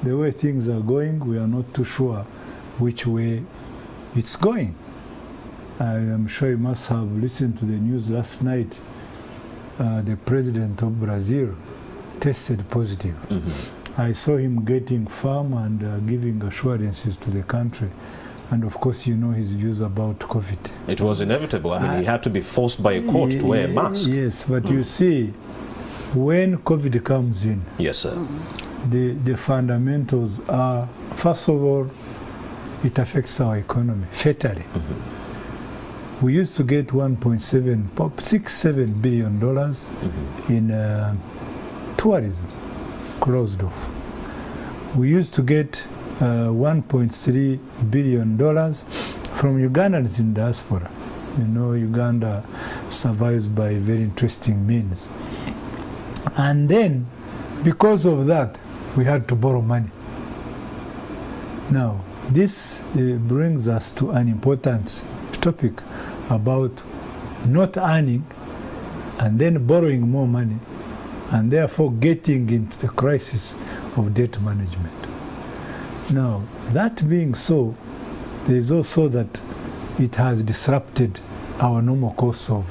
the way things are going, we are not too sure which way it's going. I am sure you must have listened to the news last night. The president of Brazil tested positive. I saw him getting firm and giving assurances to the country. And of course, you know his views about COVID. It was inevitable. I mean, he had to be forced by a court to wear a mask. Yes, but you see, when COVID comes in, yes, sir, the fundamentals are, first of all, it affects our economy fatally. We used to get $1.67 billion in tourism, closed off. We used to get $1.3 billion from Ugandans in diaspora. You know, Uganda survives by very interesting means. And then, because of that, we had to borrow money. Now, this brings us to an important topic about not earning and then borrowing more money and therefore getting into the crisis of debt management. Now, that being so, there is also that it has disrupted our normal course of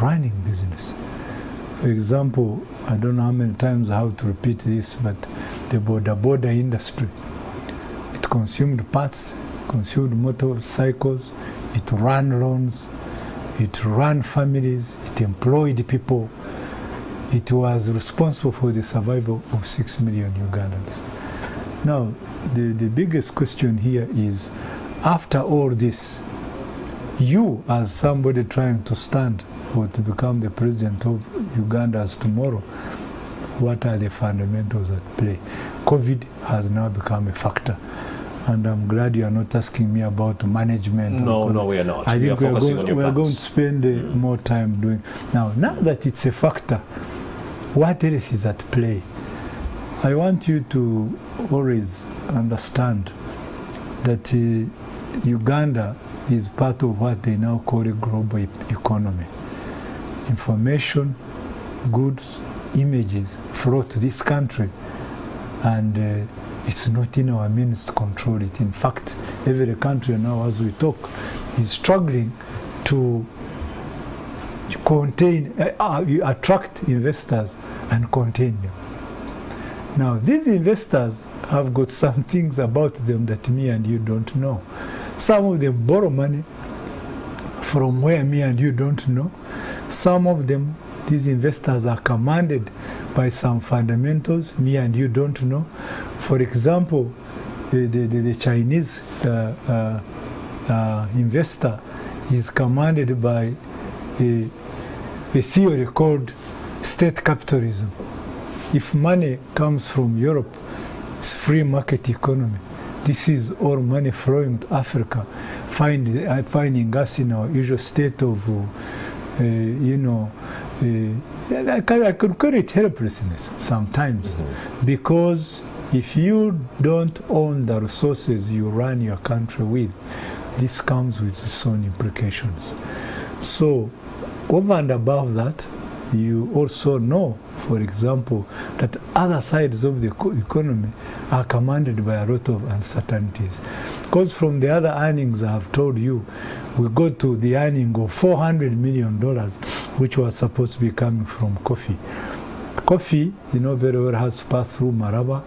running business. For example, I don't know how many times I have to repeat this, but the border industry, it consumed parts, consumed motorcycles, it ran loans, it ran families, it employed people. It was responsible for the survival of 6 million Ugandans. Now, the biggest question here is, after all this, you as somebody trying to stand or to become the president of Uganda as tomorrow, what are the fundamentals at play? COVID has now become a factor. And I'm glad you are not asking me about management. No, we are not. I think we are focusing on your plans. We are going to spend more time doing. Now that it's a factor, what else is at play? I want you to always understand that Uganda is part of what they now call a global economy. Information, goods, images flow to this country, and it's not in our means to control it. In fact, every country now, as we talk, is struggling to attract investors and contain them. Now, these investors have got some things about them that me and you don't know. Some of them borrow money from where me and you don't know. Some of them, these investors are commanded by some fundamentals me and you don't know. For example, the Chinese investor is commanded by a theory called state capitalism. If money comes from Europe, it's free market economy. This is all money flowing to Africa, finding us in our usual state of, I could call it helplessness sometimes, because if you don't own the resources you run your country with, this comes with its own implications. So, over and above that, you also know, for example, that other sides of the economy are commanded by a lot of uncertainties. Because from the other earnings I have told you, we go to the earning of $400 million, which was supposed to be coming from coffee. Coffee, you know very well, has to pass through Maraba.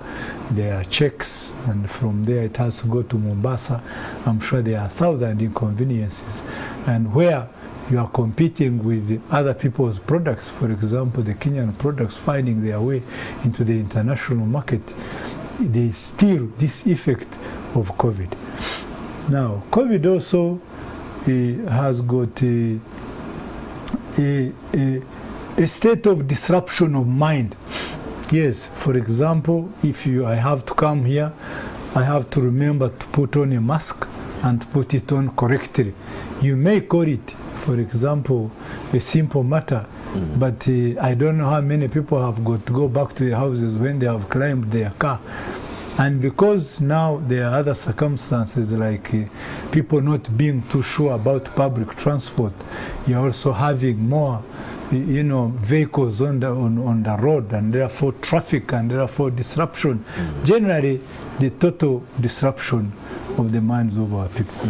There are checks, and from there it has to go to Mombasa. I'm sure there are 1,000 inconveniences. And where you are competing with other people's products, for example, the Kenyan products finding their way into the international market, there is still this effect of COVID. Now, COVID also has got a state of disruption of mind. Yes, for example, if I have to come here, I have to remember to put on a mask and put it on correctly. You may call it, for example, a simple matter, but I don't know how many people have got to go back to their houses when they have climbed their car. And because now there are other circumstances like people not being too sure about public transport, you're also having more vehicles on the road, and therefore traffic, and therefore disruption. Generally, the total disruption of the minds of our people.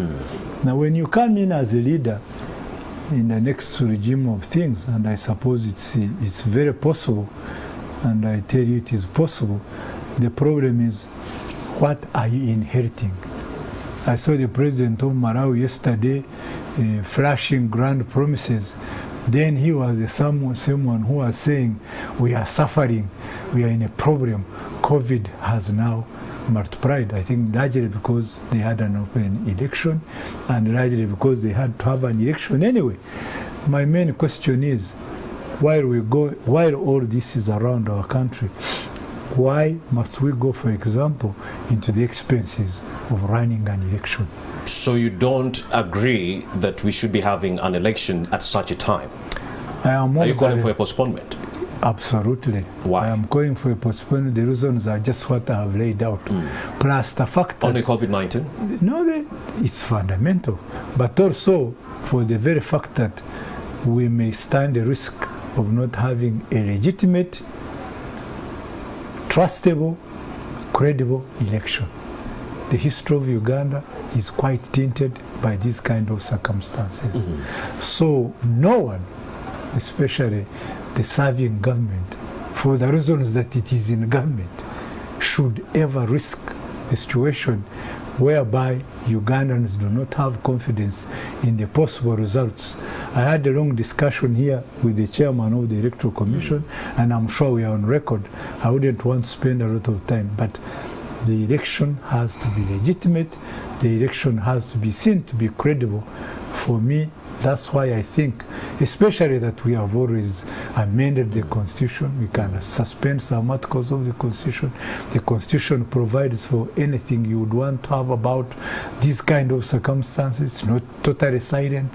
Now, when you come in as a leader in the next regime of things, and I suppose it's very possible, and I tell you it is possible, the problem is, what are you inheriting? I saw the president of Malawi yesterday flashing grand promises. Then he was someone who was saying, we are suffering, we are in a problem. COVID has now multiplied, I think largely because they had an open election, and largely because they had to have an election anyway. My main question is, while all this is around our country, why must we go, for example, into the expenses of running an election? So you don't agree that we should be having an election at such a time? Are you calling for a postponement? Absolutely. Why? I am calling for a postponement. The reasons are just what I have laid out. Plus the fact that... Only COVID-19? No, it's fundamental. But also for the very fact that we may stand the risk of not having a legitimate, trustable, credible election. The history of Uganda is quite tainted by these kind of circumstances. So no one, especially the serving government, for the reasons that it is in government, should ever risk a situation whereby Ugandans do not have confidence in the possible results. I had a long discussion here with the chairman of the Electoral Commission, and I'm sure we are on record. I wouldn't want to spend a lot of time, but the election has to be legitimate. The election has to be seen to be credible. For me, that's why I think, especially that we have always amended the Constitution. We can suspend some articles of the Constitution. The Constitution provides for anything you would want to have about these kind of circumstances, not totally silent.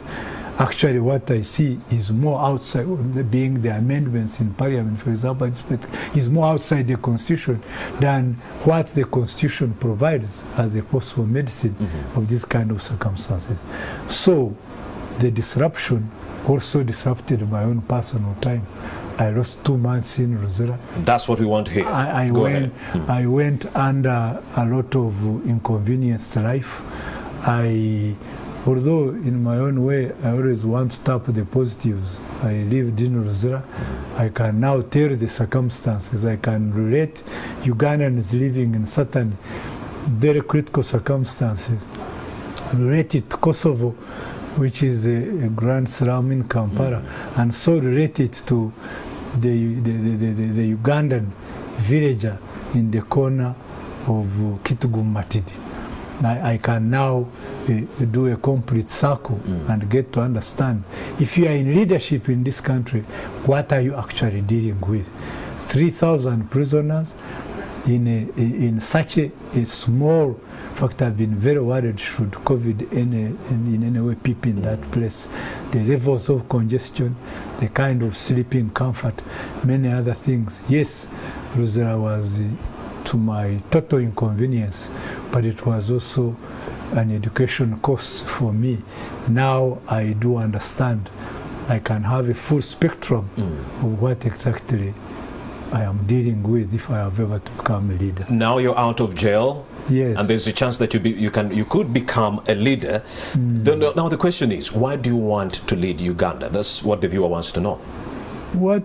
Actually, what I see is more outside, being the amendments in Parliament, for example, is more outside the Constitution than what the Constitution provides as a possible medicine of these kind of circumstances. So, the disruption also disrupted my own personal time. I lost 2 months in Luzira. That's what we want to hear. I went under a lot of inconvenienced life. Although in my own way, I always want to tap the positives. I lived in Luzira. I can now tell the circumstances. I can relate Ugandans living in certain very critical circumstances. Relate it to Kosovo, which is a grand slum in Kampala, and so relate it to the Ugandan villager in the corner of Kitgum Matidi. I can now do a complete circle and get to understand, if you are in leadership in this country, what are you actually dealing with? 3,000 prisoners in such a small. In fact, I've been very worried should COVID in any way peep in that place. The levels of congestion, the kind of sleeping comfort, many other things. Yes, Luzira was to my total inconvenience, but it was also an education course for me. Now I do understand. I can have a full spectrum of what exactly I am dealing with if I have ever to become a leader. Now you're out of jail. Yes. And there's a chance that you could become a leader. Now the question is, why do you want to lead Uganda? That's what the viewer wants to know. Why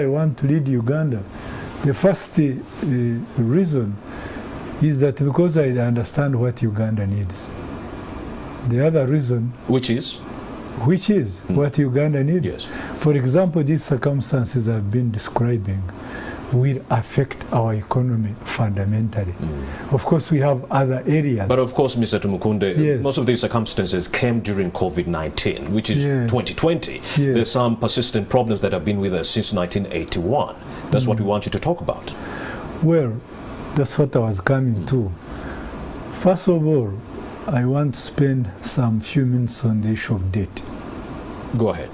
I want to lead Uganda? The first reason is that because I understand what Uganda needs. The other reason... Which is what Uganda needs. Yes. For example, these circumstances I've been describing will affect our economy fundamentally. Of course, we have other areas. But of course, Mr. Tumukunde, yes, most of these circumstances came during COVID-19, which is 2020. Yes. There's some persistent problems that have been with us since 1981. That's what we want you to talk about. Well, that's what I was coming to. First of all, I want to spend some few minutes on the issue of debt. Go ahead.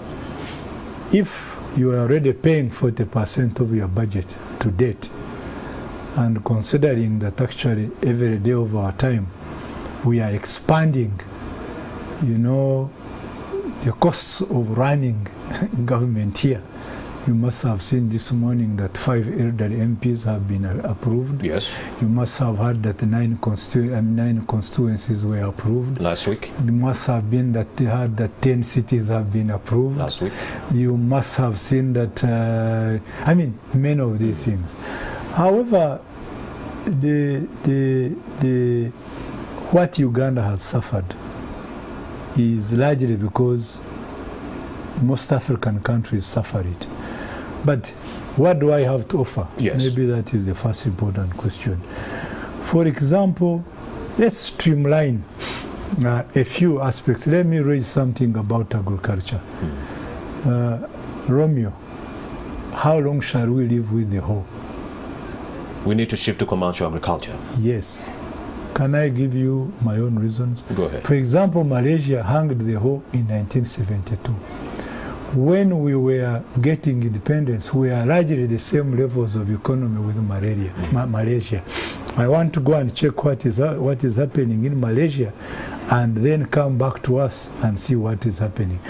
If you are already paying 40% of your budget to debt, and considering that actually every day of our time we are expanding, the costs of running government here You must have seen this morning that 5 elderly MPs have been approved. Yes. You must have heard that 9 constituencies were approved. Last week. You must have been that they heard that 10 cities have been approved. Last week. You must have seen that, many of these things. However, what Uganda has suffered is largely because most African countries suffer it. But what do I have to offer? Yes. Maybe that is the first important question. For example, let's streamline a few aspects. Let me raise something about agriculture. Romeo, how long shall we live with the hoe? We need to shift to commercial agriculture. Yes. Can I give you my own reasons? Go ahead. For example, Malaysia hanged the hoe in 1972. When we were getting independence, we are largely the same levels of economy with Malaysia. I want to go and check what is happening in Malaysia and then come back to us and see what is happening.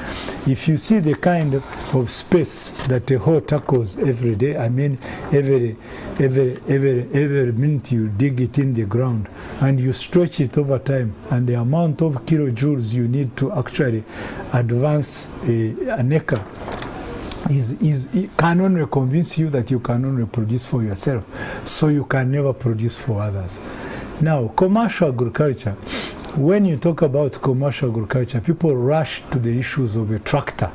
If you see the kind of space that the hoe tackles every day, every minute you dig it in the ground and you stretch it over time, and the amount of kilojoules you need to actually advance an acre can only convince you that you can only produce for yourself, so you can never produce for others. Now, commercial agriculture, when you talk about commercial agriculture, people rush to the issues of a tractor.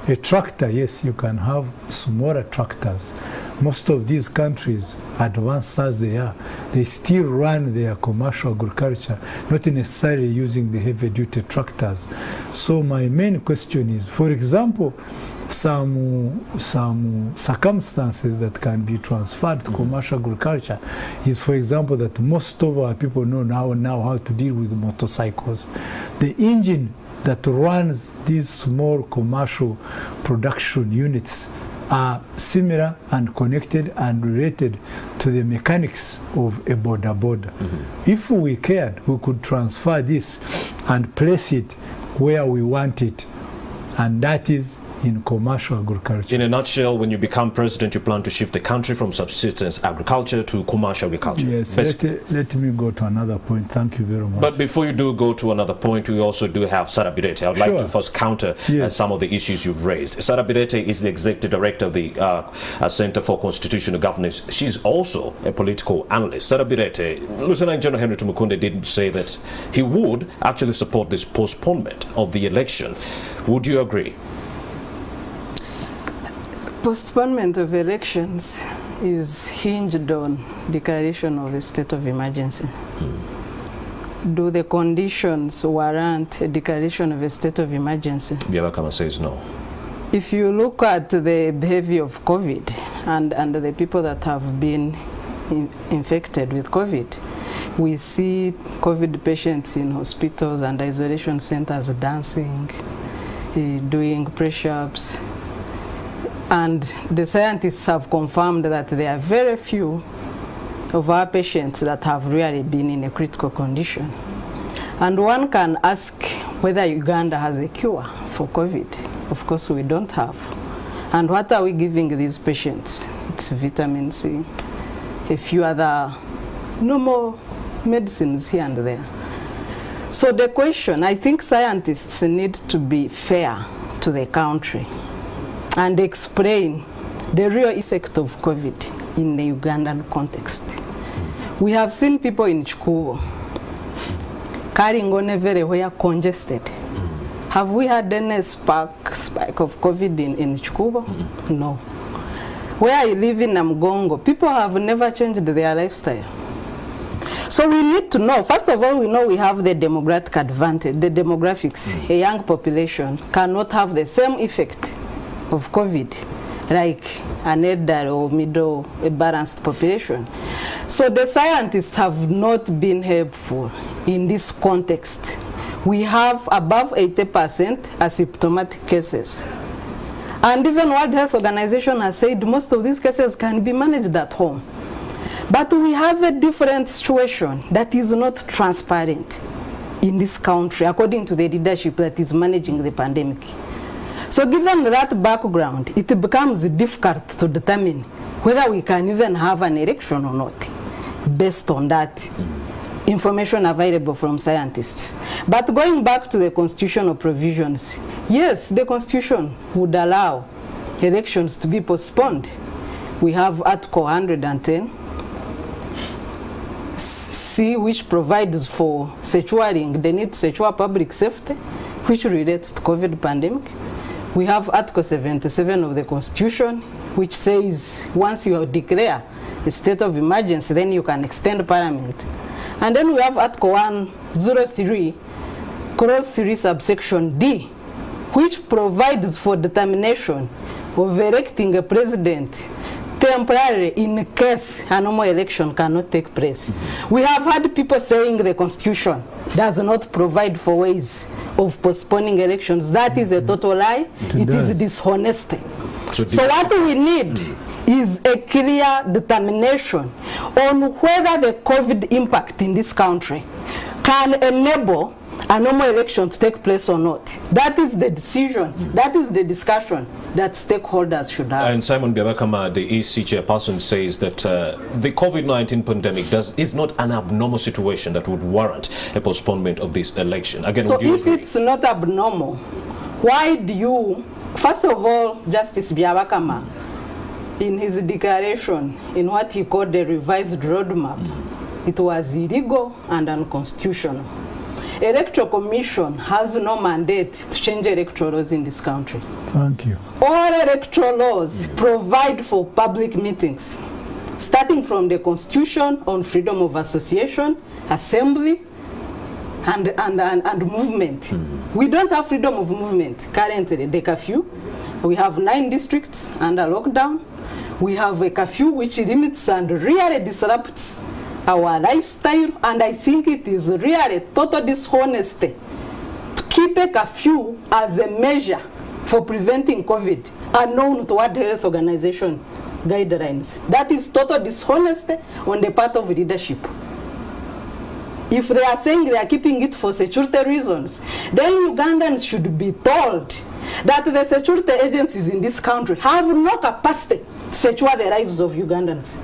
A tractor, yes, you can have smaller tractors. Most of these countries, advanced as they are, they still run their commercial agriculture, not necessarily using the heavy-duty tractors. So my main question is, for example, some circumstances that can be transferred to commercial agriculture is, for example, that most of our people know now how to deal with motorcycles. The engine that runs these small commercial production units are similar and connected and related to the mechanics of a boda. If we cared, we could transfer this and place it where we want it, and that is in commercial agriculture. In a nutshell, when you become president, you plan to shift the country from subsistence agriculture to commercial agriculture. Yes, let me go to another point. Thank you very much. But before you do go to another point, we also do have Sarah Birete. I would like to first counter some of the issues you've raised. Sarah Birete is the executive director of the Center for Constitutional Governance. She's also a political analyst. Sarah Birete, Lieutenant General Henry Tumukunde did say that he would actually support this postponement of the election. Would you agree? Postponement of elections is hinged on declaration of a state of emergency. Do the conditions warrant a declaration of a state of emergency? Byabakama says no. If you look at the behavior of COVID and the people that have been infected with COVID, we see COVID patients in hospitals and isolation centers dancing, doing press-ups. And the scientists have confirmed that there are very few of our patients that have really been in a critical condition. And one can ask whether Uganda has a cure for COVID. Of course, we don't have. And what are we giving these patients? It's vitamin C, a few other normal medicines here and there. So the question, I think scientists need to be fair to the country and explain the real effect of COVID in the Ugandan context. We have seen people in Chikubo carrying on everywhere congested. Have we had any spike of COVID in Chikubo? No. Where I live in Namgongo, people have never changed their lifestyle. So we need to know, first of all, we know we have the demographic advantage, the demographics. A young population cannot have the same effect of COVID like an elderly or middle, a balanced population. So the scientists have not been helpful in this context. We have above 80% asymptomatic cases. And even World Health Organization has said most of these cases can be managed at home. But we have a different situation that is not transparent in this country, according to the leadership that is managing the pandemic. So given that background, it becomes difficult to determine whether we can even have an election or not based on that information available from scientists. But going back to the constitutional provisions, yes, the constitution would allow elections to be postponed. We have Article 110 C, which provides for securing the need to secure public safety, which relates to COVID pandemic. We have Article 77 of the Constitution, which says once you declare a state of emergency, then you can extend Parliament. And then we have Article 103, Clause 3, subsection D, which provides for determination of electing a president temporarily in case a normal election cannot take place. We have had people saying the Constitution does not provide for ways of postponing elections. That is a total lie. It is dishonesty. So what we need is a clear determination on whether the COVID impact in this country can enable a normal election to take place or not. That is the decision, that is the discussion that stakeholders should have. And Simon Byabakama, the EC chairperson, says that the COVID-19 pandemic is not an abnormal situation that would warrant a postponement of this election. Again, so would you if agree? It's not abnormal, why do you, first of all, Justice Byabakama, in his declaration, in what he called the revised roadmap, it was illegal and unconstitutional. Electoral Commission has no mandate to change electoral laws in this country. Thank you. All electoral laws provide for public meetings, starting from the Constitution on freedom of association, assembly, and movement. We don't have freedom of movement currently. The curfew, we have 9 districts under lockdown. We have a curfew which limits and really disrupts our lifestyle, and I think it is really total dishonesty to keep a curfew as a measure for preventing COVID unknown to World Health Organization guidelines. That is total dishonesty on the part of leadership. If they are saying they are keeping it for security reasons, then Ugandans should be told that the security agencies in this country have no capacity to secure the lives of Ugandans.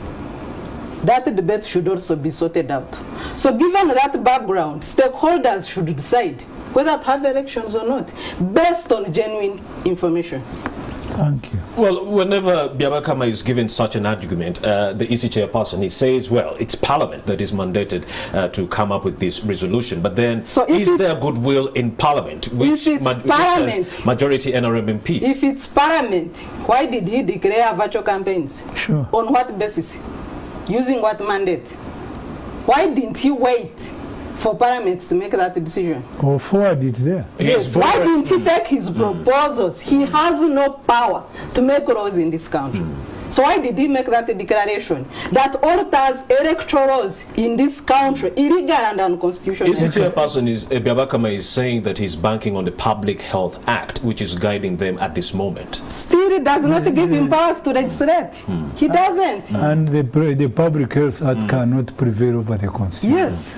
That debate should also be sorted out. So given that background, stakeholders should decide whether to have elections or not, based on genuine information. Thank you. Well, whenever Byabakama is given such an argument, the EC chairperson, he says, well, it's Parliament that is mandated to come up with this resolution. But then, so is there goodwill in Parliament, which has majority NRM MPs? If it's Parliament, why did he declare virtual campaigns? Sure. On what basis? Using what mandate? Why didn't he wait for Parliament to make that decision? Or forward it there. Yes. Why didn't he take his proposals? He has no power to make laws in this country. So why did he make that declaration that alters electoral laws in this country illegal and unconstitutional? The chairperson is Byabakama is saying that he's banking on the Public Health Act, which is guiding them at this moment. Still, it does not give him powers to legislate. He doesn't. And the Public Health Act cannot prevail over the Constitution. Yes.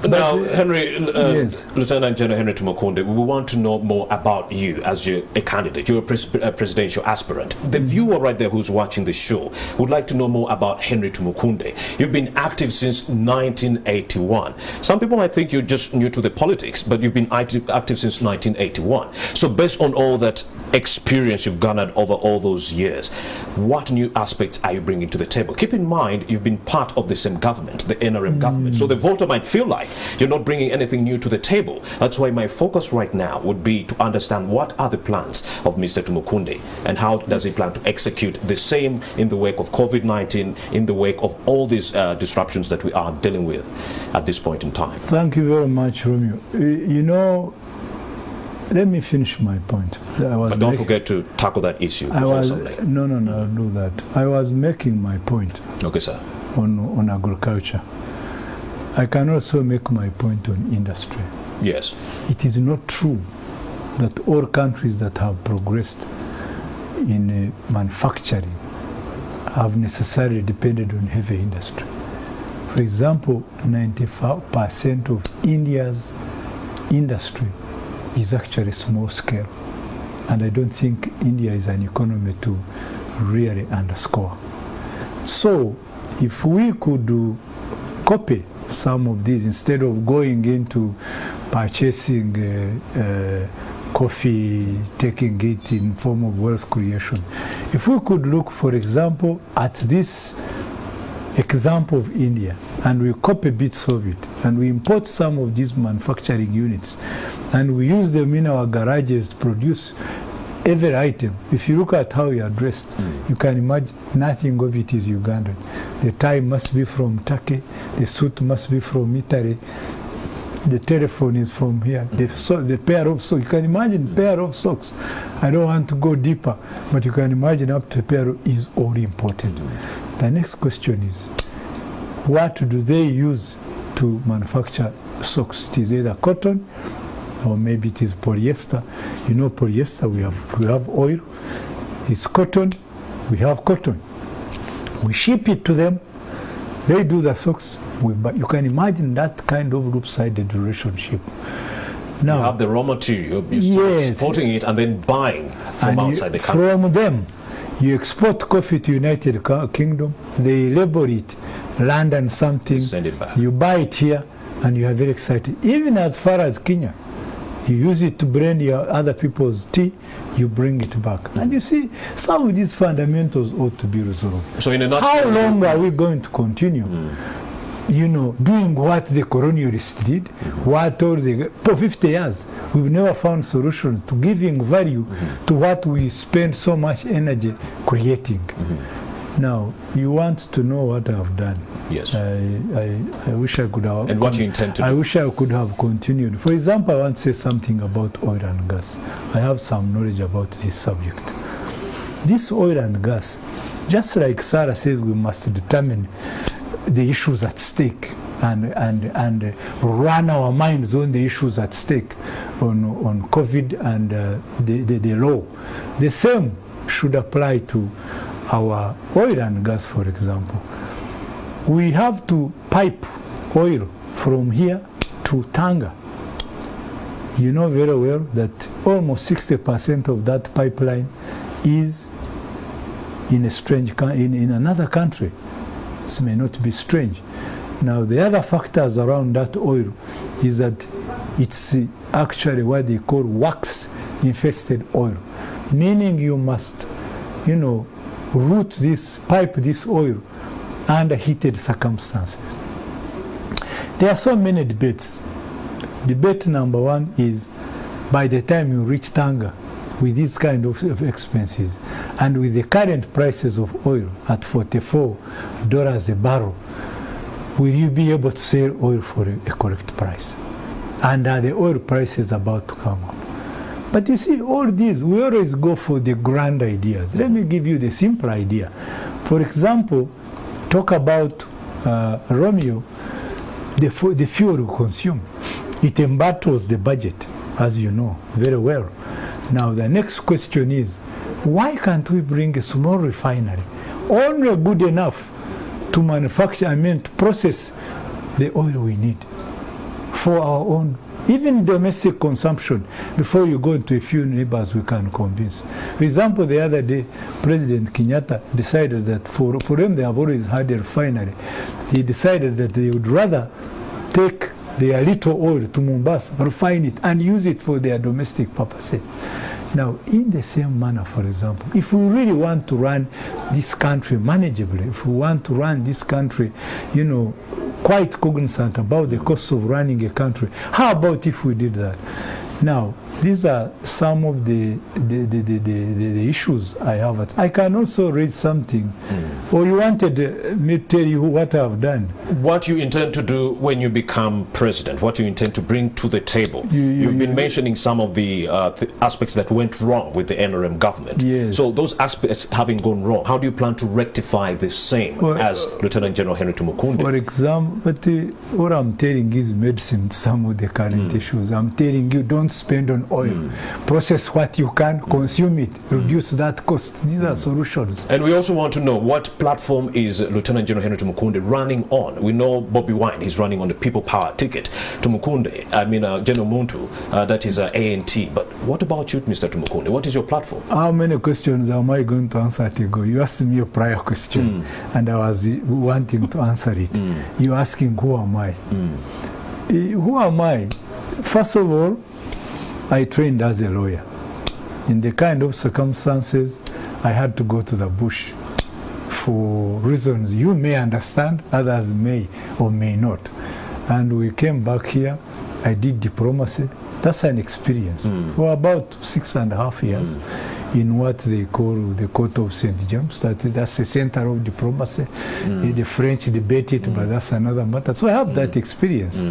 Now, Henry, yes. Lieutenant General Henry Tumukunde, we want to know more about you as a candidate. You're a presidential aspirant. The viewer right there who's watching the show would like to know more about Henry Tumukunde. You've been active since 1981. Some people might think you're just new to the politics, but you've been active since 1981. So based on all that experience you've garnered over all those years, what new aspects are you bringing to the table? Keep in mind, you've been part of the same government, the NRM government. So the voter might feel like you're not bringing anything new to the table. That's why my focus right now would be to understand what are the plans of Mr. Tumukunde and how does he plan to execute the same in the wake of COVID-19, in the wake of all these disruptions that we are dealing with at this point in time. Thank you very much, Romeo. You know, let me finish my point. But don't forget to tackle that issue. No, I'll do that. I was making my point. Okay, sir. On agriculture. I can also make my point on industry. Yes. It is not true that all countries that have progressed in manufacturing have necessarily depended on heavy industry. For example, 95% of India's industry is actually small scale. And I don't think India is an economy to really underscore. So if we could copy some of these instead of going into purchasing coffee, taking it in form of wealth creation. If we could look, for example, at this example of India, and we copy bits of it, and we import some of these manufacturing units, and we use them in our garages to produce every item. If you look at how you are dressed, you can imagine nothing of it is Ugandan. The tie must be from Turkey, the suit must be from Italy, the telephone is from here, the pair of socks, you can imagine pair of socks. I don't want to go deeper, but you can imagine up to a pair is all imported. The next question is, what do they use to manufacture socks? It is either cotton, or maybe it is polyester. You know polyester, we have oil. It's cotton, we have cotton. We ship it to them, they do the socks. But you can imagine that kind of loop-sided relationship. Now, you have the raw material, you're exporting it and then buying from outside the country. From them, you export coffee to United Kingdom, they label it London something, send it back. You buy it here, and you are very excited. Even as far as Kenya, you use it to blend your other people's tea, you bring it back. And you see, some of these fundamentals ought to be resolved. So in a nutshell, how long are we going to continue? You know, doing what the colonialists did, for 50 years, we've never found solutions to giving value to what we spend so much energy creating. Now, you want to know what I've done. Yes. I wish I could have. And what you intend to do? I wish I could have continued. For example, I want to say something about oil and gas. I have some knowledge about this subject. This oil and gas, just like Sarah says, we must determine the issues at stake and run our minds on the issues at stake on COVID and the law. The same should apply to our oil and gas, for example. We have to pipe oil from here to Tanga. You know very well that almost 60% of that pipeline is in in another country. This may not be strange. Now, the other factors around that oil is that it's actually what they call wax-infested oil, meaning you must, pipe this oil under heated circumstances. There are so many debates. Debate number one is, by the time you reach Tanga, with these kind of expenses, and with the current prices of oil at $44 a barrel, will you be able to sell oil for a correct price? And are the oil prices about to come up? But you see, all these, we always go for the grand ideas. Let me give you the simple idea. For example, talk about Romeo, the fuel we consume. It embattles the budget, as you know very well. Now, the next question is, why can't we bring a small refinery, only good enough to manufacture, to process the oil we need for our own, even domestic consumption, before you go into a few neighbors we can convince. For example, the other day, President Kenyatta decided that for them, they have always had a refinery. He decided that they would rather take their little oil to Mombasa, refine it, and use it for their domestic purposes. Now, in the same manner, for example, if we really want to run this country manageably, if we want to run this country, quite cognizant about the cost of running a country, how about if we did that? Now, these are some of the issues I have. I can also read something. Or you wanted me to tell you what I've done. What you intend to do when you become president, what you intend to bring to the table. You've been mentioning some of the aspects that went wrong with the NRM government. Yes. So those aspects having gone wrong, how do you plan to rectify the same as Lieutenant General Henry Tumukunde? For example, but what I'm telling is medicine to some of the current issues. I'm telling you, don't don't spend on oil. Process what you can, consume it, reduce that cost. These are solutions. And we also want to know, what platform is Lieutenant General Henry Tumukunde running on? We know Bobby Wine is running on the People Power ticket. Tumukunde, General Muntu, that is ANT. But what about you, Mr. Tumukunde? What is your platform? How many questions am I going to answer to go? You asked me a prior question, and I was wanting to answer it. You're asking, who am I? Who am I? First of all, I trained as a lawyer. In the kind of circumstances, I had to go to the bush for reasons you may understand, others may or may not. And we came back here, I did diplomacy. That's an experience for about 6.5 years in what they call the Court of St. James. That's the center of diplomacy. The French debate it, but that's another matter. So I have that experience.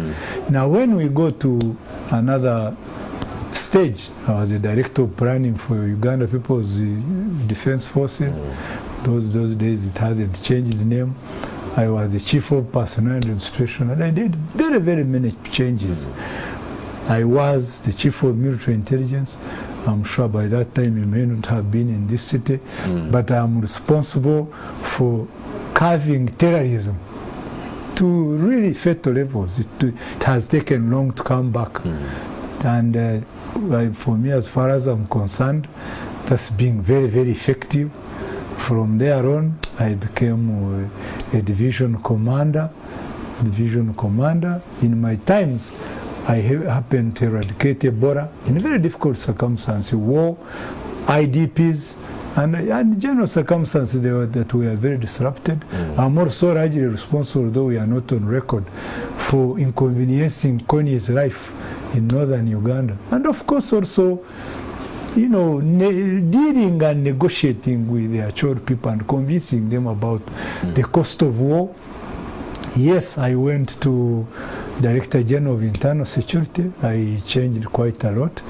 Now when we go to another stage, I was the director of planning for Uganda People's Defense Forces. Those days it hasn't changed the name. I was the chief of personnel administration, and I did very, very many changes. I was the chief of military intelligence. I'm sure by that time you may not have been in this city, but I'm responsible for carving terrorism to really fatal levels. It has taken long to come back. And for me, as far as I'm concerned, that's been very, very effective. From there on, I became a division commander. In my times, I happened to eradicate Ebola in very difficult circumstances, war, IDPs, and general circumstances that were very disrupted. I'm also largely responsible, though we are not on record, for inconveniencing Kony's life in northern Uganda. And of course also, you know, dealing and negotiating with the Achor people and convincing them about the cost of war. Yes, I went to Director General of Internal Security. I changed quite a lot.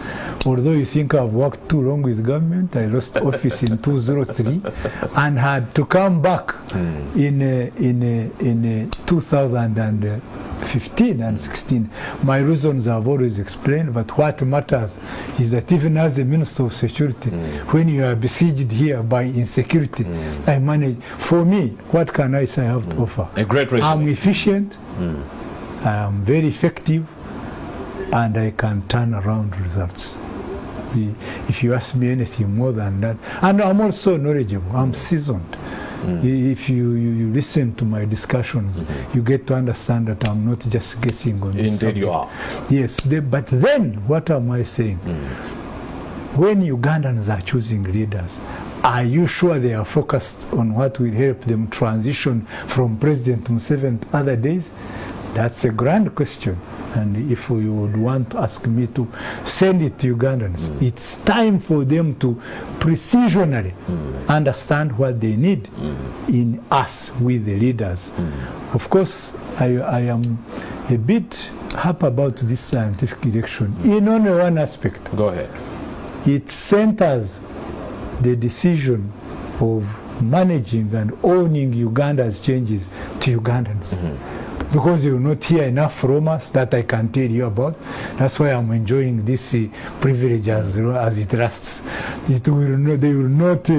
Although you think I've worked too long with government, I lost office in 2003 and had to come back in 2015 and 16. My reasons I've always explained, but what matters is that even as a Minister of Security, when you are besieged here by insecurity, I manage. For me, what can I say I have to offer? A great reason. I'm efficient. I am very effective, and I can turn around results. If you ask me anything more than that, and I'm also knowledgeable, I'm seasoned. If you listen to my discussions, you get to understand that I'm not just guessing on this subject. You are. Yes, but then what am I saying? When Ugandans are choosing leaders, are you sure they are focused on what will help them transition from President Museveni to other days? That's a grand question. And if you would want to ask me to send it to Ugandans, it's time for them to precisionally understand what they need in us, with the leaders. Of course, I am a bit happy about this scientific election in only one aspect. Go ahead. It centers the decision of managing and owning Uganda's changes to Ugandans. Because you will not hear enough from us that I can tell you about. That's why I'm enjoying this privilege as it lasts. They will not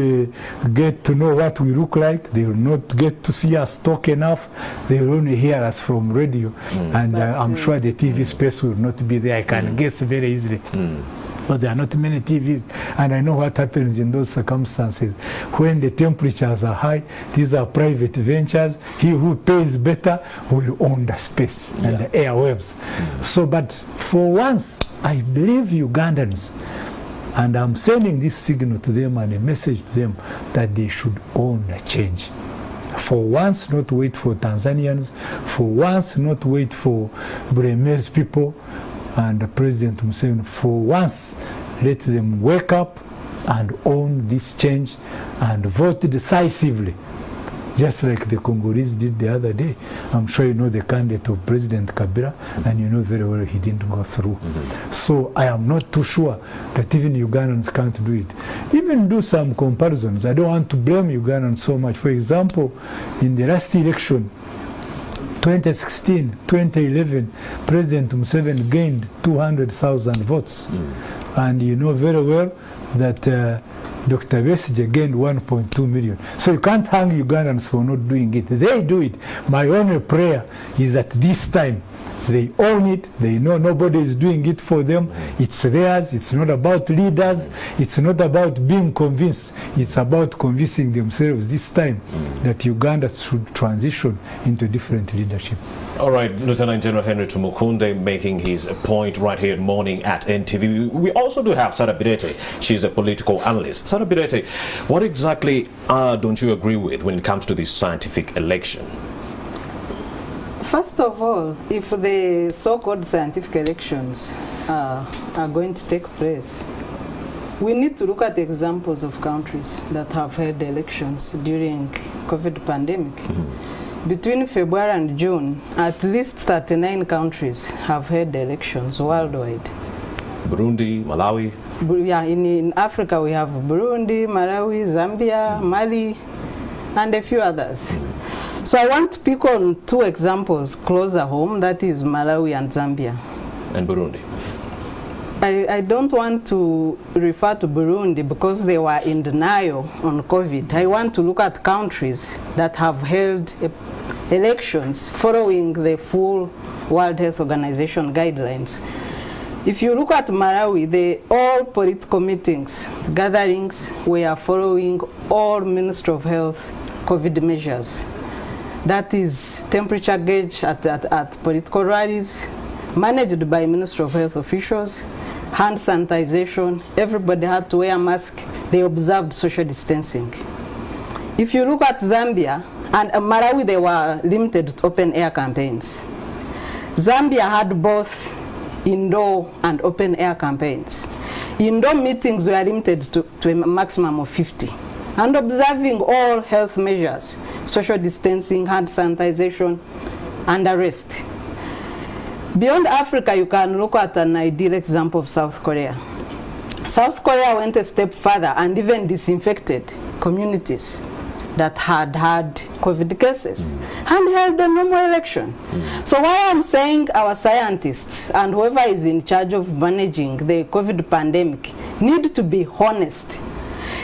get to know what we look like. They will not get to see us talk enough. They will only hear us from radio. And I'm sure the TV space will not be there. I can guess very easily. But there are not many TVs, and I know what happens in those circumstances. When the temperatures are high, these are private ventures. He who pays better will own the space and the airwaves. So, but for once, I believe Ugandans, and I'm sending this signal to them and a message to them that they should own the change. For once, not wait for Tanzanians. For once, not wait for Burmese people and President Museveni. For once, let them wake up and own this change and vote decisively, just like the Congolese did the other day. I'm sure you know the candidate of President Kabila, and you know very well he didn't go through. So I am not too sure that even Ugandans can't do it. Even do some comparisons. I don't want to blame Ugandans so much. For example, in the last election, 2016, 2011, President Museveni gained 200,000 votes. And you know very well that Dr. Besigye gained 1.2 million. So you can't hang Ugandans for not doing it. They do it. My only prayer is that this time they own it. They know nobody is doing it for them. It's theirs. It's not about leaders. It's not about being convinced. It's about convincing themselves this time that Uganda should transition into different leadership. All right, Lieutenant General Henry Tumukunde making his point right here morning at NTV. We also do have Sarah Birete. She's a political analyst. Sarah Birete, what exactly don't you agree with when it comes to this scientific election? First of all, if the so-called scientific elections are going to take place, we need to look at the examples of countries that have held elections during COVID pandemic. Between February and June, at least 39 countries have held elections worldwide. Burundi, Malawi? Yeah, in Africa we have Burundi, Malawi, Zambia, Mali, and a few others. So I want to pick on two examples closer home, that is Malawi and Zambia. And Burundi? I don't want to refer to Burundi because they were in denial on COVID. I want to look at countries that have held elections following the full World Health Organization guidelines. If you look at Malawi, all political meetings, gatherings were following all Ministry of Health COVID measures. That is temperature gauge at political rallies, managed by Ministry of Health officials, hand sanitization, everybody had to wear a mask, they observed social distancing. If you look at Zambia and Malawi, they were limited to open air campaigns. Zambia had both indoor and open air campaigns. Indoor meetings were limited to a maximum of 50. And observing all health measures, social distancing, hand sanitization, and arrest. Beyond Africa, you can look at an ideal example of South Korea. South Korea went a step further and even disinfected communities that had COVID cases and held a normal election. So why I'm saying our scientists and whoever is in charge of managing the COVID pandemic need to be honest.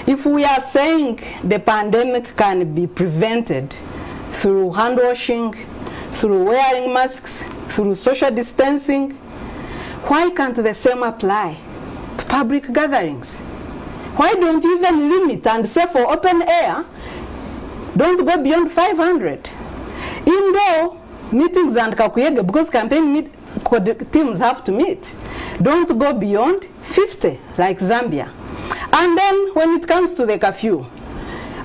If we are saying the pandemic can be prevented through hand washing, through wearing masks, through social distancing, why can't the same apply to public gatherings? Why don't you even limit and say for open air, don't go beyond 500? Indoor meetings and kakuyege, because campaign teams have to meet, don't go beyond 50 like Zambia. And then when it comes to the curfew,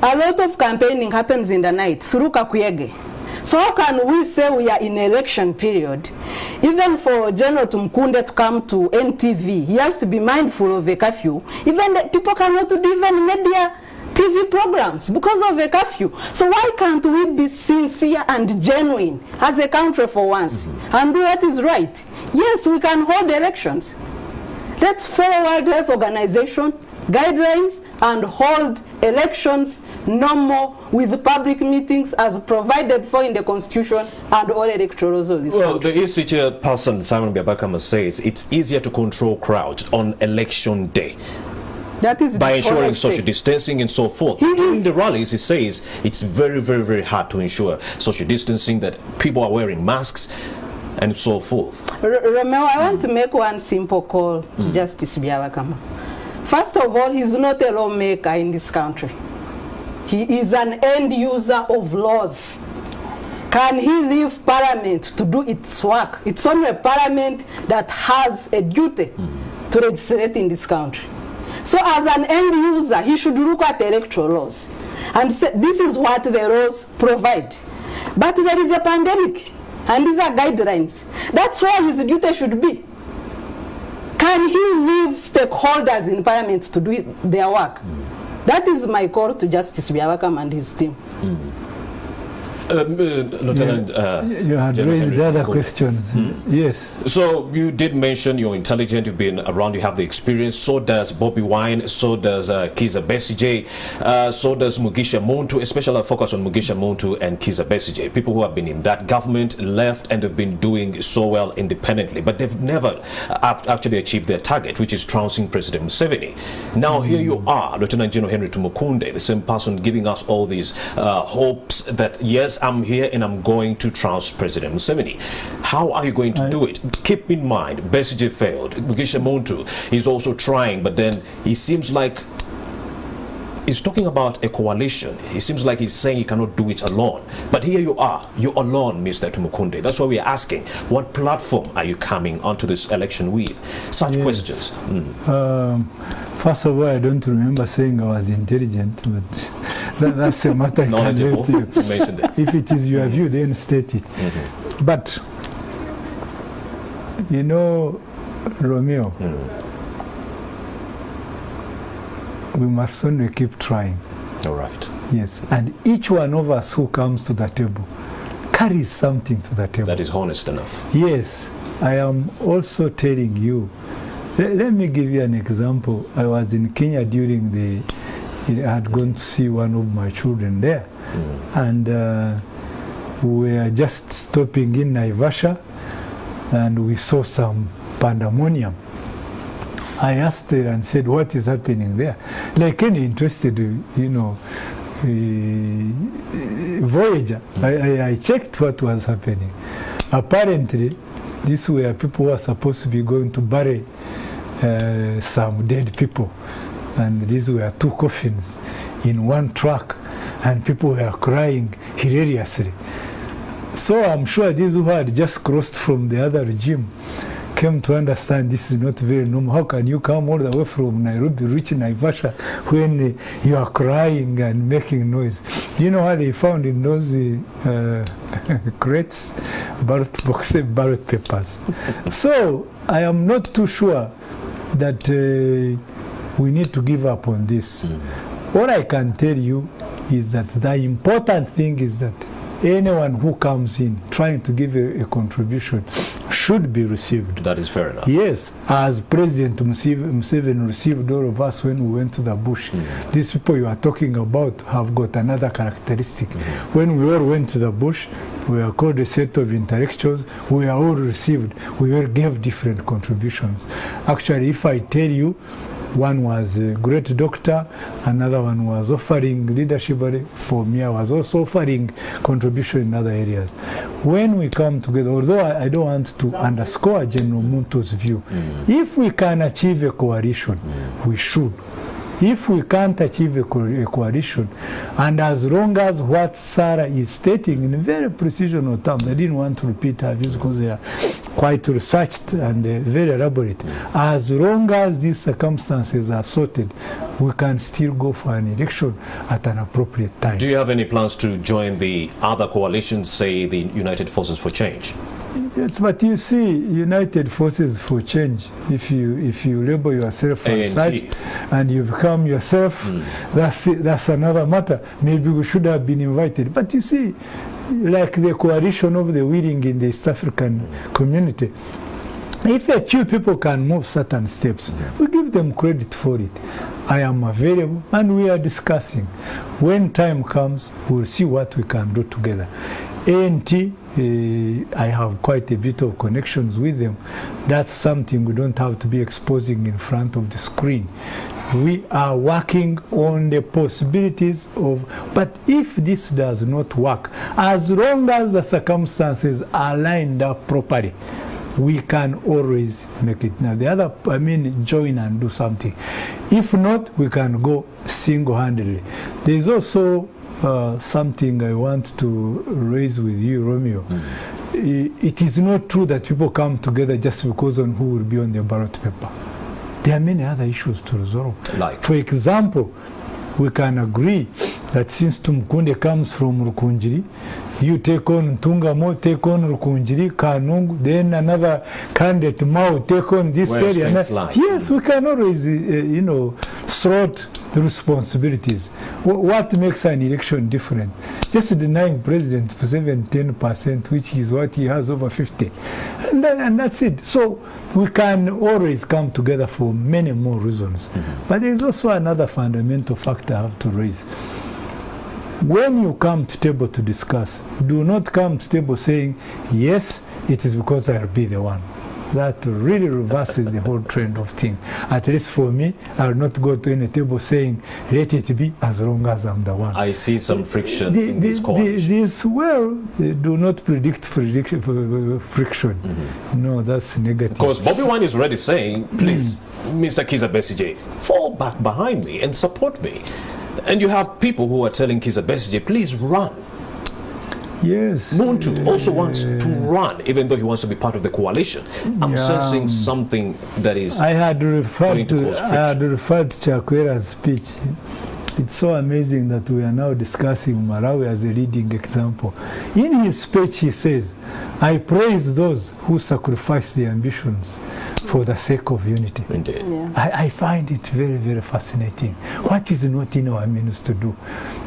a lot of campaigning happens in the night through kakuyege. So how can we say we are in election period? Even for General Tumukunde to come to NTV, he has to be mindful of a curfew. Even people cannot do even media TV programs because of a curfew. So why can't we be sincere and genuine as a country for once and do what is right? Yes, we can hold elections. Let's follow World Health Organization guidelines and hold elections normal with public meetings as provided for in the Constitution and all electoral laws of this country. The EC chairperson Simon Byabakama says it's easier to control crowds on election day. That is by ensuring social distancing and so forth. During the rallies, he says it's very, very, very hard to ensure social distancing, that people are wearing masks and so forth. Romeo, I want to make one simple call to Justice Byabakama. First of all, he's not a lawmaker in this country. He is an end user of laws. Can he leave Parliament to do its work? It's only a Parliament that has a duty to legislate in this country. So as an end user, he should look at electoral laws and say, this is what the laws provide. But there is a pandemic, and these are guidelines. That's where his duty should be. Can he leave stakeholders in Parliament to do their work? That is my call to Justice Byabakama and his team. Lieutenant, you had raised the other questions. Yes. So you did mention you're intelligent, you've been around, you have the experience. So does Bobby Wine, so does Kizza Besigye, so does Mugisha Muntu, especially focus on Mugisha Muntu and Kizza Besigye. People who have been in that government, left, and have been doing so well independently, but they've never actually achieved their target, which is trouncing President Museveni. Now here you are, Lieutenant General Henry Tumukunde, the same person giving us all these hopes that yes, I'm here and I'm going to trounce President Museveni. How are you going to do it? Keep in mind, Besigye failed. Mugisha Muntu is also trying, but then he seems like he's talking about a coalition. He seems like he's saying he cannot do it alone. But here you are. You're alone, Mr. Tumukunde. That's why we're asking, what platform are you coming onto this election with? Such questions. First of all, I don't remember saying I was intelligent, but that's a matter I can leave to you. You mentioned it. If it is your view, then state it. But, you know, Romeo, we must only keep trying. All right. Yes. And each one of us who comes to the table carries something to the table. That is honest enough. Yes. I am also telling you, let me give you an example. I was in Kenya during I had gone to see one of my children there. And we were just stopping in Naivasha and we saw some pandemonium. I asked her and said, what is happening there? Like any interested, you know, voyager, I checked what was happening. Apparently, these were people who were supposed to be going to bury some dead people. And these were 2 coffins in one truck, and people were crying hilariously. So I'm sure these who had just crossed from the other regime came to understand this is not very normal. How can you come all the way from Nairobi, reach Naivasha, when you are crying and making noise? Do you know what they found in those crates? Ballot papers. So I am not too sure that we need to give up on this. All I can tell you is that the important thing is that anyone who comes in trying to give a contribution should be received. That is fair enough. Yes, as President Museveni received all of us when we went to the bush. These people you are talking about have got another characteristic. When we all went to the bush, we are called a set of intellectuals. We are all received. We all gave different contributions. Actually, if I tell you, one was a great doctor, another one was offering leadership. For me, I was also offering contribution in other areas. When we come together, although I don't want to underscore General Munto's view, if we can achieve a coalition, we should. If we can't achieve a coalition, and as long as what Sarah is stating in very precision terms, I didn't want to repeat her views because they are quite researched and very elaborate. As long as these circumstances are sorted, we can still go for an election at an appropriate time. Do you have any plans to join the other coalitions, say the United Forces for Change? Yes, but you see, United Forces for Change, if you label yourself as such and you become yourself, that's another matter. Maybe we should have been invited. But you see, like the coalition of the willing in the East African community, if a few people can move certain steps, we give them credit for it. I am available and we are discussing. When time comes, we'll see what we can do together. ANT, I have quite a bit of connections with them. That's something we don't have to be exposing in front of the screen. We are working on the possibilities of, but if this does not work, as long as the circumstances are lined up properly, we can always make it. Now the other, join and do something. If not, we can go single-handedly. There's also something I want to raise with you, Romeo. It is not true that people come together just because on who will be on the ballot paper. There are many other issues to resolve. Like? For example, we can agree that since Tumukunde comes from Rukunjiri, you take on Tungamo, take on Rukunjiri, Kanungu, then another candidate Mao take on this area. Yes, we can always, sort the responsibilities. What makes an election different? Just denying president for 10%, which is what he has over 50. And that's it. So we can always come together for many more reasons. But there's also another fundamental factor I have to raise. When you come to table to discuss, do not come to table saying, yes, it is because I'll be the one. That really reverses the whole trend of things. At least for me, I will not go to any table saying, let it be as long as I'm the one. I see some friction in this coalition. Do not predict friction. No, that's negative. Because Bobby Wine is already saying, please, Mr. Kizza Besigye, fall back behind me and support me. And you have people who are telling Kizza Besigye, please run. Yes. Muntu also wants to run, even though he wants to be part of the coalition. I'm sensing something that is. I had referred to Chakwera's speech. It's so amazing that we are now discussing Malawi as a leading example. In his speech, he says, I praise those who sacrifice their ambitions for the sake of unity. Indeed. Yeah. I find it very, very fascinating. What is not in our means to do?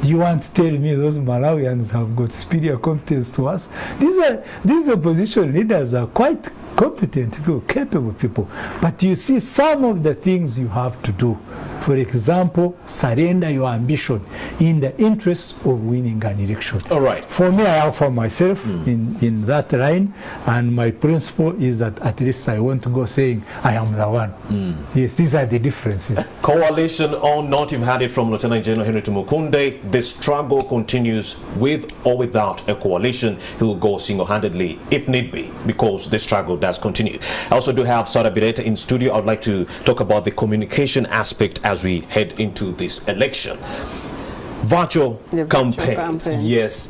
Do you want to tell me those Malawians have got superior competence to us? These opposition leaders are quite competent people, capable people. But you see some of the things you have to do. For example, surrender your ambition in the interest of winning an election. All right. For me, I offer myself in that line, and my principle is that at least I want to go saying, I am the one. Yes, these are the differences. Coalition or not, you've had it from Lieutenant General Henry Tumukunde. The struggle continues with or without a coalition. He will go single-handedly if need be, because the struggle does continue. I also do have Sarah Birete in studio. I'd like to talk about the communication aspect as we head into this election. Virtual campaigns. Yes,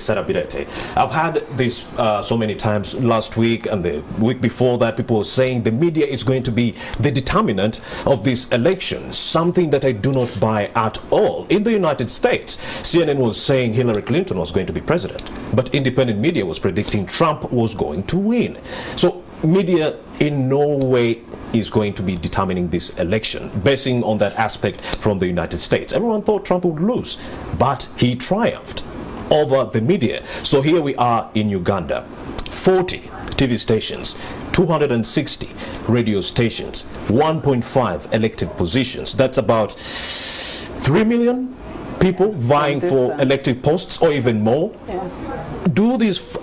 Sarah Birete. I've had this so many times last week and the week before that. People were saying the media is going to be the determinant of this election, something that I do not buy at all. In the United States, CNN was saying Hillary Clinton was going to be president, but independent media was predicting Trump was going to win. So media in no way is going to be determining this election, basing on that aspect from the United States. Everyone thought Trump would lose, but he triumphed over the media. So here we are in Uganda, 40 TV stations, 260 radio stations, 1.5 elective positions. That's about 3 million people vying for elective posts, or even more.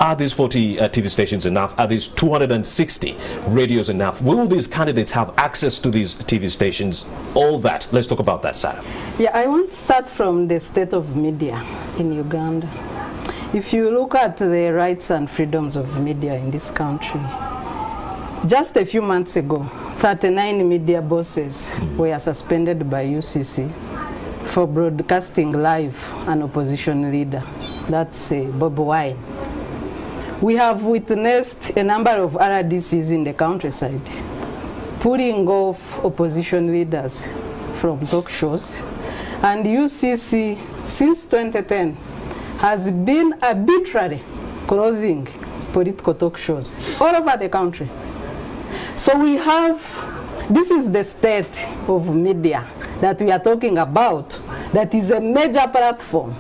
Are these 40 TV stations enough? Are these 260 radios enough? Will these candidates have access to these TV stations? All that. Let's talk about that, Sarah. Yeah, I want to start from the state of media in Uganda. If you look at the rights and freedoms of media in this country, just a few months ago, 39 media bosses were suspended by UCC for broadcasting live an opposition leader. That's Bobby Wine. We have witnessed a number of RDCs in the countryside putting off opposition leaders from talk shows, and UCC since 2010 has been arbitrarily closing political talk shows all over the country. So we have, this is the state of media that we are talking about, that is a major platform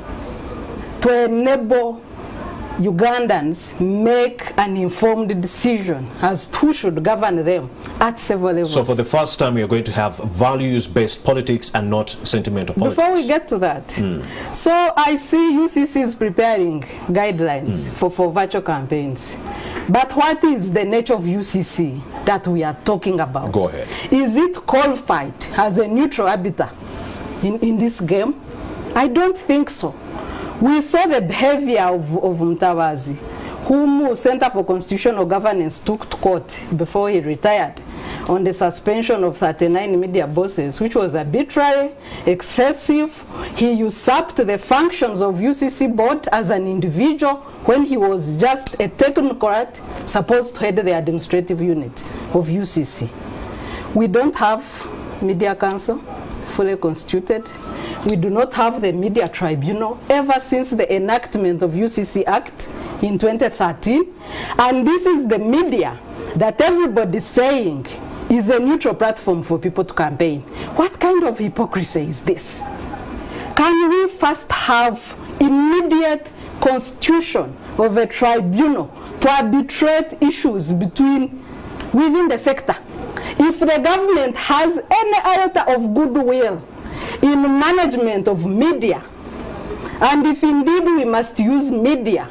to enable Ugandans make an informed decision as to who should govern them at several levels. So for the first time, we are going to have values-based politics and not sentimental politics. Before we get to that, so I see UCC is preparing guidelines for virtual campaigns. But what is the nature of UCC that we are talking about? Go ahead. Is it qualified as a neutral arbiter in this game? I don't think so. We saw the behavior of Mutabazi, whom Center for Constitutional Governance took to court before he retired on the suspension of 39 media bosses, which was arbitrary, excessive. He usurped the functions of UCC board as an individual when he was just a technocrat supposed to head the administrative unit of UCC. We don't have media council fully constituted. We do not have the media tribunal ever since the enactment of UCC Act in 2013. And this is the media that everybody is saying is a neutral platform for people to campaign. What kind of hypocrisy is this? Can we first have immediate constitution of a tribunal to arbitrate issues within the sector? If the government has any iota of goodwill in management of media, and if indeed we must use media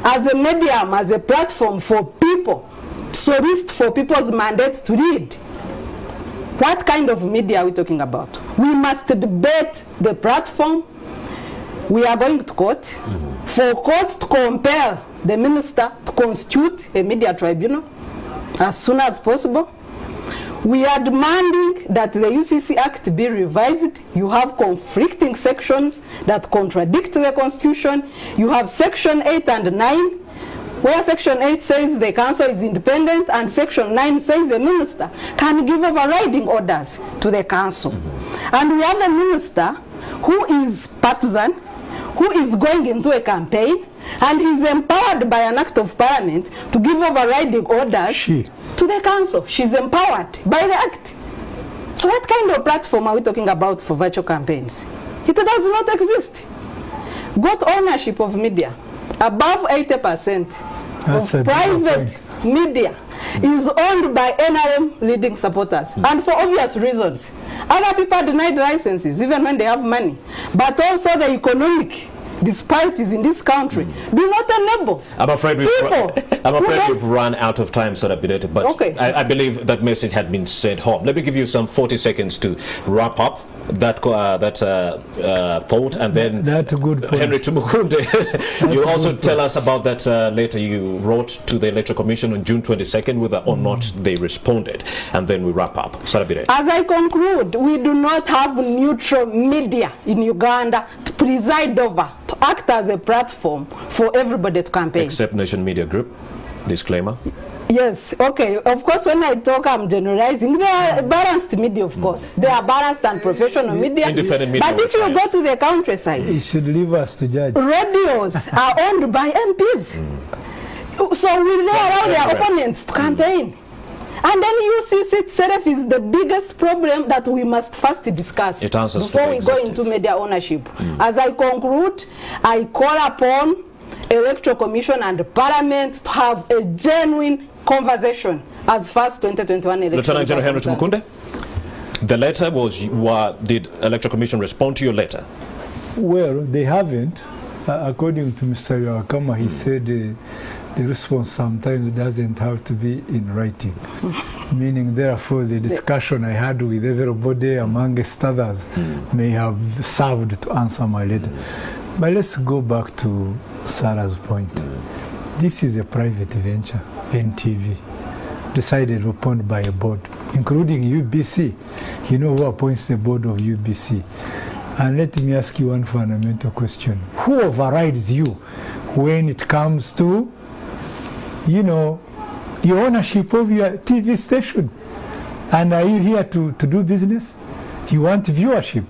as a medium, as a platform for people, solicit for people's mandates to read, what kind of media are we talking about? We must debate the platform. We are going to court for court to compel the minister to constitute a media tribunal as soon as possible. We are demanding that the UCC Act be revised. You have conflicting sections that contradict the Constitution. You have Section 8 and 9, where Section 8 says the council is independent and Section 9 says the minister can give overriding orders to the council. And we have a minister who is partisan, who is going into a campaign, and he's empowered by an act of parliament to give overriding orders to the council. She's empowered by the act. So what kind of platform are we talking about for virtual campaigns? It does not exist. Got ownership of media. Above 80% of private media is owned by NRM leading supporters, and for obvious reasons. Other people are denied licenses even when they have money, but also the economic disparities in this country do not enable. I'm afraid we've run out of time, Sarah Birete, but okay. I believe that message had been sent home. Let me give you some 40 seconds to wrap up that thought, and then that's a good point. Henry Tumukunde, you also tell us about that letter you wrote to the Electoral Commission on June 22nd, whether or not they responded, and then we wrap up. Sarah Birete. As I conclude, we do not have neutral media in Uganda to preside over, to act as a platform for everybody to campaign. Except Nation Media Group. Disclaimer. Yes, okay. Of course, when I talk, I'm generalizing. They are balanced media, of course. They are balanced and professional media. Independent media. But if you go to the countryside, it should leave us to judge. Radios are owned by MPs. So will they allow their opponents to campaign? And then UCC itself is the biggest problem that we must first discuss before we go into media ownership. As I conclude, I call upon Electoral Commission and Parliament to have a genuine conversation as far as 2021 elections. Lieutenant General Henry Tumukunde, the letter was, did Electoral Commission respond to your letter? Well, they haven't. According to Mr. Yawakama, he said the response sometimes doesn't have to be in writing. Meaning, therefore, the discussion I had with everybody, amongst others, may have served to answer my letter. But let's go back to Sarah's point. This is a private venture, NTV, decided upon by a board, including UBC. You know who appoints the board of UBC? And let me ask you one fundamental question. Who overrides you when it comes to, you know, your ownership of your TV station? And are you here to do business? You want viewership.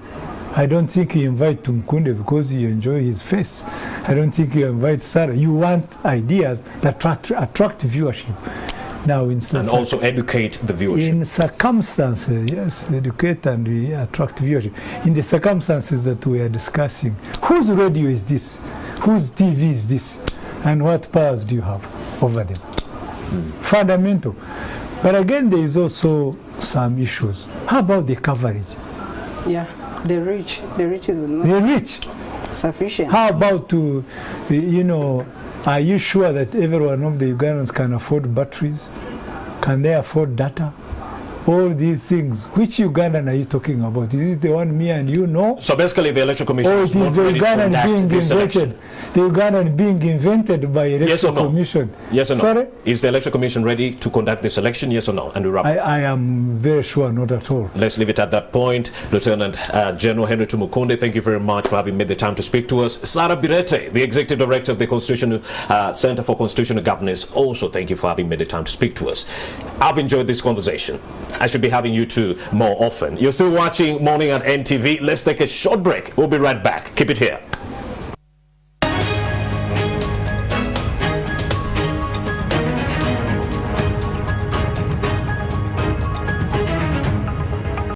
I don't think you invite Tumukunde because you enjoy his face. I don't think you invite Sarah. You want ideas that attract viewership. Now, and also educate the viewership. In circumstances, yes, educate and we attract viewership. In the circumstances that we are discussing, whose radio is this? Whose TV is this? And what powers do you have over them? Fundamental. But again, there is also some issues. How about the coverage? Yeah. The rich is not sufficient. How about you know, are you sure that every one of the Ugandans can afford batteries? Can they afford data? All these things. Which Ugandan are you talking about? Is it the one me and you know? So basically the Electoral Commission is not ready to conduct this election. The Ugandan being invented by Electoral Commission. Yes or no? Sorry? Is the Electoral Commission ready to conduct this election? Yes or no? And we wrap. I am very sure not at all. Let's leave it at that point. Lieutenant General Henry Tumukunde, thank you very much for having made the time to speak to us. Sarah Birete, the Executive Director of the Center for Constitutional Governance, also thank you for having made the time to speak to us. I've enjoyed this conversation. I should be having you two more often. You're still watching Morning at NTV. Let's take a short break. We'll be right back. Keep it here.